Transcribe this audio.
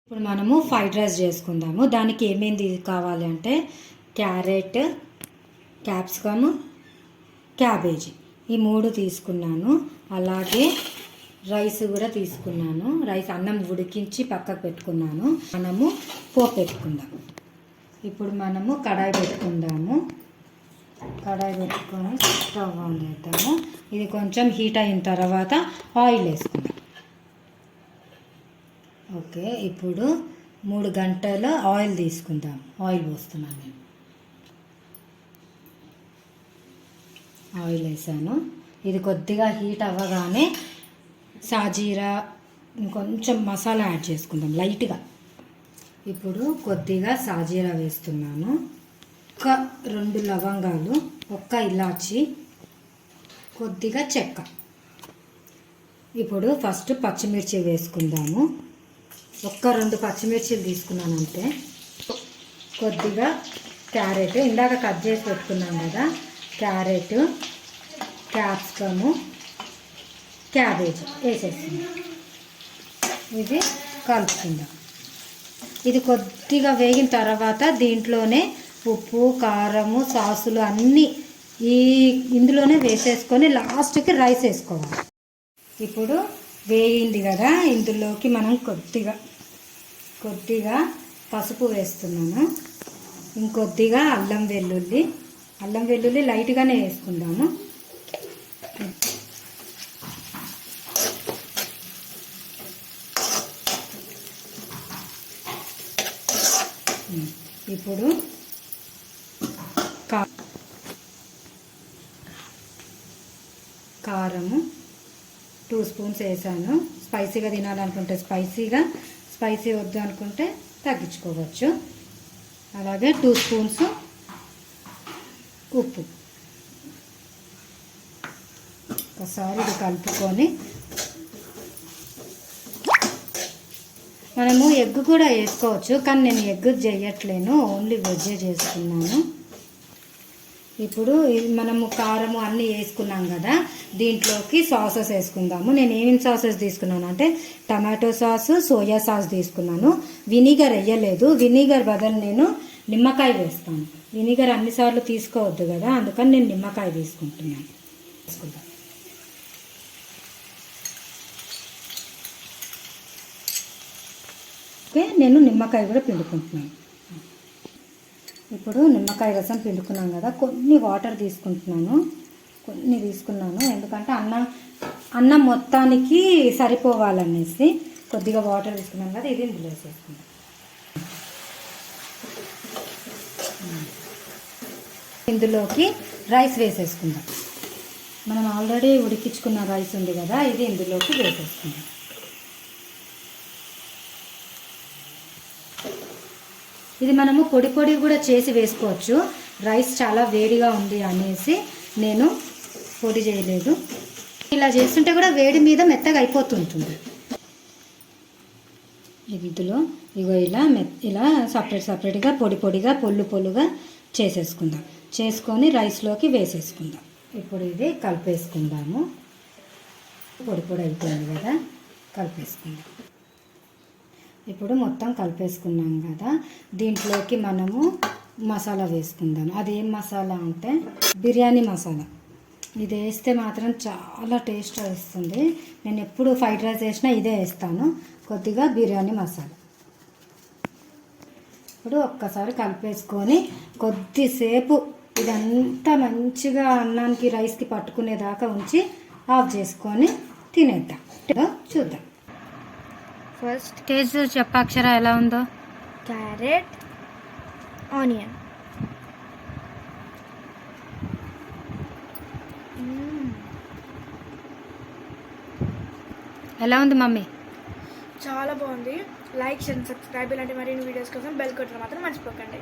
ఇప్పుడు మనము fried rice చేసుకుందాము. దానికి ఏమేమి కావాలి అంటే క్యారెట్, క్యాప్సికమ్, క్యాబేజీ ఈ 3 తీసుకున్నాను. అలాగే రైస్ కూడా తీసుకున్నాను. రైస్ అన్నం ఉడికించి పక్కకు పెట్టుకున్నాను. మనము పోపు పెట్టుకుందాం. ఇప్పుడు మనము కడాయి పెట్టుకుందాము. కడాయి పెట్టుకొని స్టవ్ ఆన్ చేద్దాము. ఇది కొంచెం హీట్ అయిన తర్వాత ఆయిల్ వేసుకుందాం. ఓకే, ఇప్పుడు 3 గంటల ఆయిల్ తీసుకుందాం. ఆయిల్ పోస్తున్నాను నేను. ఆయిల్ వేసాను. ఇది కొద్దిగా హీట్ అవ్వగానే సాజీరా కొంచెం మసాలా యాడ్ చేసుకుందాం లైట్గా. ఇప్పుడు కొద్దిగా సాజీరా వేస్తున్నాను. ఒక 2 లవంగాలు, ఒక్క ఇలాచి, కొద్దిగా చెక్క. ఇప్పుడు ఫస్ట్ పచ్చిమిర్చి వేసుకుందాము. ఒక్క 2 పచ్చిమిర్చిలు తీసుకున్నాను అంతే. కొద్దిగా క్యారెట్ ఇందాక కట్ చేసి పెట్టుకున్నాం కదా, క్యారెట్, క్యాప్సికము, క్యాబేజీ వేసేస్తుంది. ఇది కలుపుకుందాం. ఇది కొద్దిగా వేగిన తర్వాత దీంట్లోనే ఉప్పు, కారము, సాసులు అన్నీ ఇందులోనే వేసేసుకొని లాస్ట్కి రైస్ వేసుకోవాలి. ఇప్పుడు వేగింది కదా, ఇందులోకి మనం కొద్దిగా పసుపు వేస్తున్నాను. ఇంకొద్దిగా అల్లం వెల్లుల్లి లైట్గానే వేసుకుందాము. ఇప్పుడు కారము 2 స్పూన్స్ వేసాను. స్పైసీగా తినాలనుకుంటే స్పైసీ వద్దు అనుకుంటే తగ్గించుకోవచ్చు. అలాగే 2 స్పూన్స్ ఉప్పు. ఒకసారి ఇది కలుపుకొని మనము ఎగ్ కూడా వేసుకోవచ్చు, కానీ నేను ఎగ్ చేయట్లేను, ఓన్లీ వెజ్జే చేస్తున్నాను. ఇప్పుడు మనము కారము అన్నీ వేసుకున్నాం కదా, దీంట్లోకి సాసెస్ వేసుకుందాము. నేను ఏమేమి సాసెస్ తీసుకున్నాను అంటే టమాటో సాస్, సోయా సాస్ తీసుకున్నాను. వినిగర్ వేయలేదు. వినిగర్ బదులు నేను నిమ్మకాయ వేస్తాను. వినిగర్ అన్నిసార్లు తీసుకోవద్దు కదా, అందుకని నేను నిమ్మకాయ తీసుకుంటున్నాను. ఓకే, నేను నిమ్మకాయ కూడా పిండుకుంటున్నాను. ఇప్పుడు నిమ్మకాయ రసం పిండుకున్నాం కదా, కొన్ని వాటర్ తీసుకున్నాను. ఎందుకంటే అన్నం మొత్తానికి సరిపోవాలనేసి కొద్దిగా వాటర్ తీసుకున్నాం కదా, ఇది ఇందులో వేసేసుకున్నాం. ఇందులోకి రైస్ వేసేసుకుందాం. మనం ఆల్రెడీ ఉడికించుకున్న రైస్ ఉంది కదా, ఇది ఇందులోకి వేసేసుకుందాం. ఇది మనము పొడి కూడా చేసి వేసుకోవచ్చు. రైస్ చాలా వేడిగా ఉంది అనేసి నేను పొడి చేయలేదు. ఇలా చేస్తుంటే కూడా వేడి మీద మెత్తగా అయిపోతుంటుంది. ఇందులో ఇలా సపరేట్గా పొడిగా పొల్లుగా చేసేసుకుందాం. చేసుకొని రైస్లోకి వేసేసుకుందాం. ఇప్పుడు ఇది కలిపేసుకుందాము. పొడి అయిపోయింది కదా, కలిపేసుకుందాం. ఇప్పుడు మొత్తం కలిపేసుకున్నాం కదా, దీంట్లోకి మనము మసాలా వేసుకుందాం. అదేం మసాలా అంటే బిర్యానీ మసాలా. ఇది వేస్తే మాత్రం చాలా టేస్ట్ వస్తుంది. నేను ఎప్పుడు ఫ్రైడ్ రైస్ వేసినా ఇదే వేస్తాను. కొద్దిగా బిర్యానీ మసాలా. ఇప్పుడు ఒక్కసారి కలిపేసుకొని కొద్దిసేపు ఇదంతా మంచిగా అన్నానికి రైస్కి పట్టుకునేదాకా ఉంచి ఆఫ్ చేసుకొని తినేద్దాం. చూద్దాం. ఫస్ట్ టేస్ట్ చెప్పాక్షర ఎలా ఉందో. Carrot, onion. ఎలా ఉంది మమ్మీ? చాలా బాగుంది. లైక్, షేర్, సబ్స్క్రైబ్ ఇలాంటి మరిన్ని వీడియోస్ కోసం బెల్ కొట్టడం మాత్రం మర్చిపోకండి.